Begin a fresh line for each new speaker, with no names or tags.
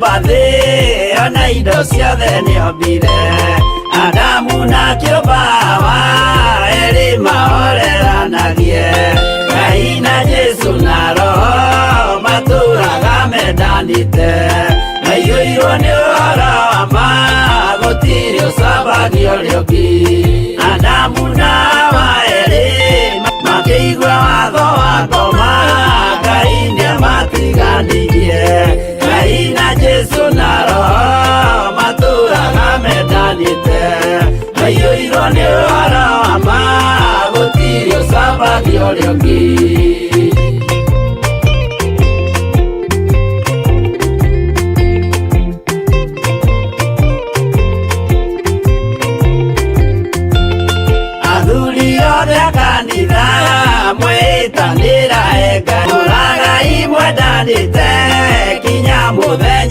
nyũmba thĩ ona indo ciothe nĩombire. Adamu na kĩũmba wa erĩ mahoreranagie. Ngai na Jesu na roho matũraga mendanĩte. Maiyũirwo nĩ ũhoro wa ma gũtirĩ ũcambagio ũrĩa ũngĩ. Adamu na Hawa erĩ makĩigua watho wa ngoma, Ngai nĩamatiganirie. Ngai na Jesu na roho matũraga mendanĩte. Maiyũirwo nĩ ũhoro wa ma gũtirĩ ũcambagio ũrĩa ũngĩ. Kanitha mwĩtanĩra enga mũragai mwendanĩte kinya mũthenya